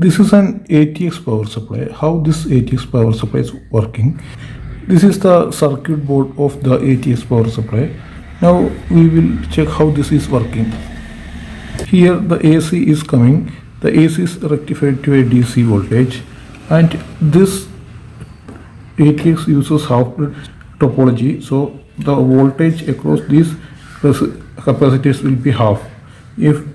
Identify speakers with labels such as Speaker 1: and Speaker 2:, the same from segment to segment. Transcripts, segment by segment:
Speaker 1: This is an ATX power supply. How this ATX power supply is working? This is the circuit board of the ATX power supply. Now we will check how this is working. Here the AC is coming. The AC is rectified to a DC voltage, and this ATX uses half bridge topology. So the voltage across these capacitors will be half. If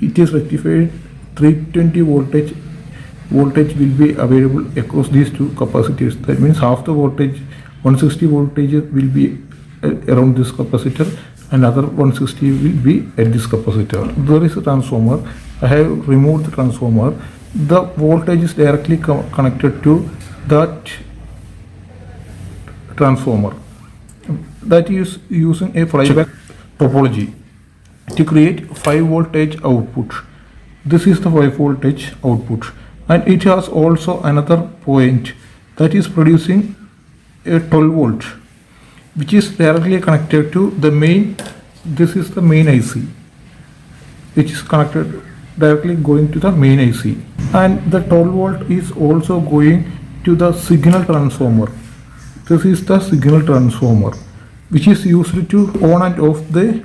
Speaker 1: it is rectified, 320 voltage will be available across these two capacitors. That means half the voltage, 160 voltage will be around this capacitor, and other 160 will be at this capacitor. There is a transformer. I have removed the transformer. The voltage is directly connected to that transformer. That is using a flyback topology to create 5 voltage output. This is the 5 voltage output, and it has also another point that is producing a 12 volt, which is directly connected to the main. This is the main IC, which is connected directly going to the main IC, and the 12 volt is also going to the signal transformer. This is the signal transformer, which is used to on and off the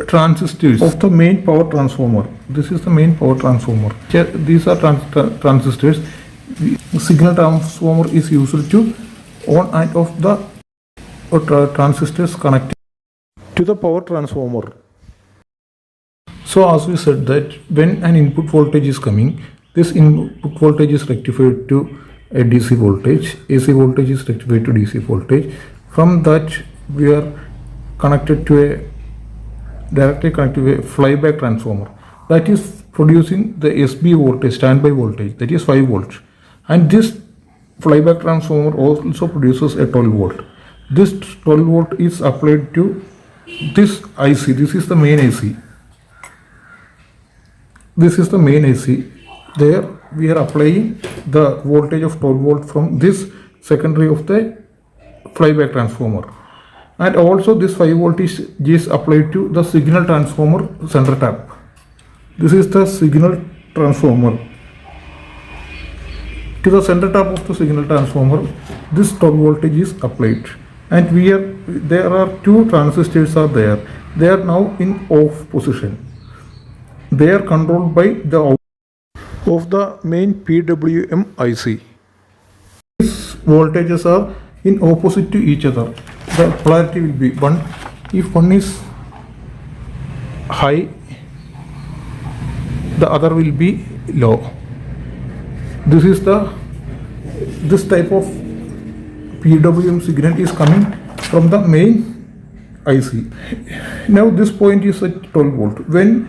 Speaker 1: transistors of the main power transformer. This is the main power transformer. These are transistors. The signal transformer is used to on and off the transistors connected to the power transformer. So as we said that when an input voltage is coming, this input voltage is rectified to a DC voltage. AC voltage is rectified to DC voltage. From that we are directly connected to a flyback transformer that is producing the SB voltage, standby voltage, that is 5 volts. And this flyback transformer also produces a 12 volt. This 12 volt is applied to this IC. This is the main IC. This is the main IC. There we are applying the voltage of 12 volt from this secondary of the flyback transformer. And also this 5 voltage is applied to the signal transformer center tap. This is the signal transformer. To the center tap of the signal transformer, this 12 voltage is applied. And there are two transistors are there. They are now in off position. They are controlled by the output of the main PWM IC. These voltages are in opposite to each other. The polarity will be 1. If one is high, the other will be low. This type of PWM signal is coming from the main IC. Now this point is at 12 volt. When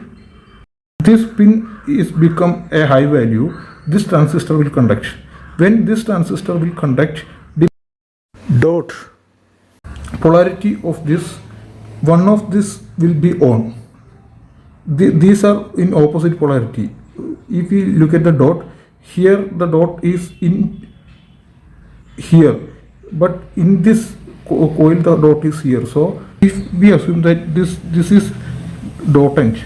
Speaker 1: this pin is become a high value, this transistor will conduct. When this transistor will conduct, the dot polarity of this, one of this will be on. These are in opposite polarity. If we look at the dot, here the dot is in here, but in this coil the dot is here. So if we assume that this is dot end,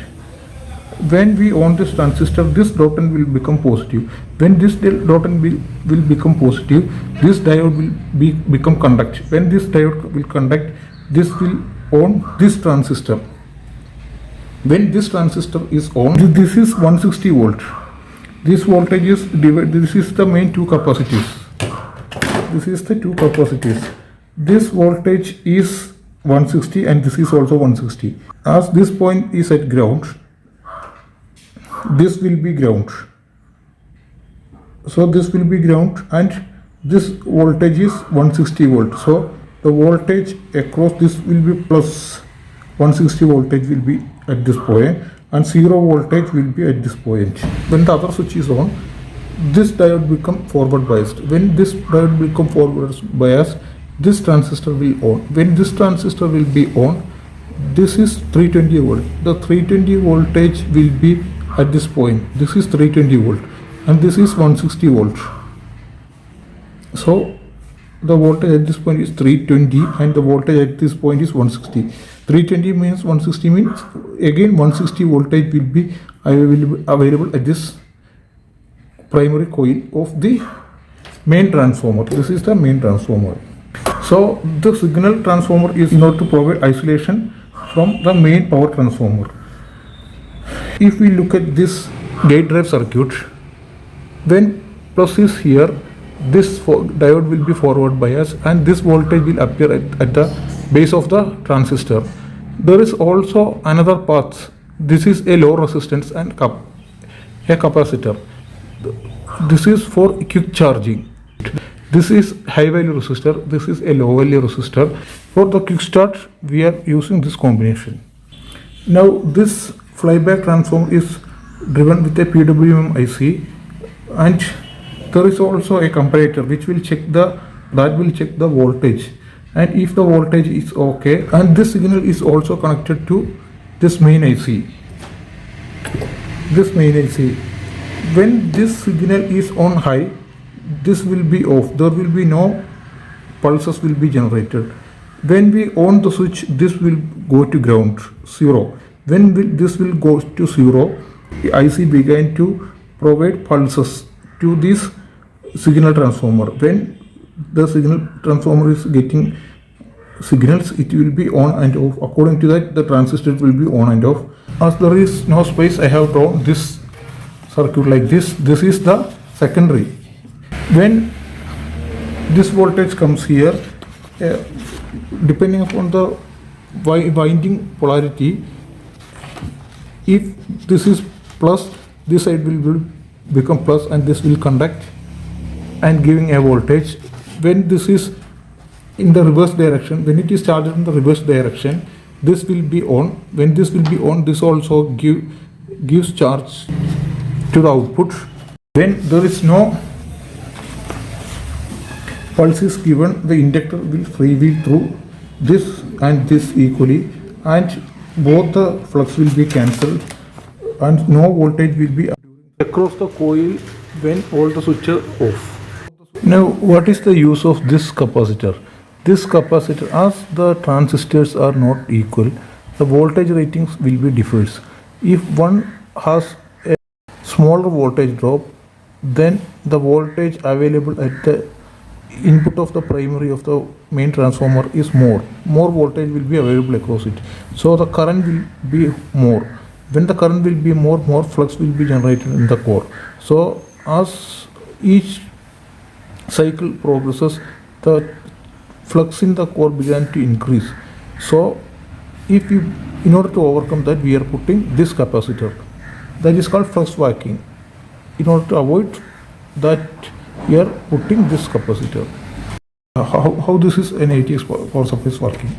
Speaker 1: when we on this transistor, this dot end will become positive. When this dot end will become positive, this diode will become conduct. When this diode will conduct, this will on this transistor. When this transistor is on, this is 160 volt. This voltage is divided. This is the main two capacitors. This is the two capacitors. This voltage is 160 and this is also 160. As this point is at ground, this will be ground. So this will be ground, and this voltage is 160 volt. So the voltage across this will be plus 160 voltage will be at this point, and 0 voltage will be at this point. When the other switch is on, this diode become forward biased. When this diode become forward biased, this transistor will on. When this transistor will be on, this is 320 volt. The 320 voltage will be at this point. This is 320 volt and this is 160 volt. So the voltage at this point is 320 and the voltage at this point is 160. 320 means 160 means again 160 voltage will be available at this primary coil of the main transformer. This is the main transformer. So the signal transformer is in order to provide isolation from the main power transformer. If we look at this gate drive circuit, when plus is here, this diode will be forward bias and this voltage will appear at the base of the transistor. There is also another path. This is a low resistance and a capacitor. This is for quick charging. This is high value resistor. This is a low value resistor. For the quick start, we are using this combination. Now this flyback transformer is driven with a PWM IC, and there is also a comparator which will check the voltage, and if the voltage is okay, and this signal is also connected to this main IC. When this signal is on high, this will be off. There will be no pulses will be generated. When we on the switch, this will go to ground, 0. When this will go to 0, the IC began to provide pulses to this signal transformer. When the signal transformer is getting signals, it will be on and off. According to that, the transistor will be on and off. As there is no space, I have drawn this circuit like this. This is the secondary. When this voltage comes here, depending upon the winding polarity, if this is plus, this side will become plus and this will conduct and giving a voltage. When this is in the reverse direction, when it is charged in the reverse direction, this will be on. When this will be on, this also gives charge to the output. When there is no pulse is given, the inductor will freewheel through this and this equally, and both the flux will be cancelled and no voltage will be across the coil when all the switches are off. Now, what is the use of this capacitor? This capacitor, as the transistors are not equal, the voltage ratings will be differs. If one has a smaller voltage drop, then the voltage available at the input of the primary of the main transformer is more voltage will be available across it, so the current will be more. When the current will be more flux will be generated in the core. So as each cycle progresses, the flux in the core began to increase. So in order to overcome that, we are putting this capacitor, that is called flux vacuum. In order to avoid that, we are putting this capacitor. How this is an ATX power supply is working.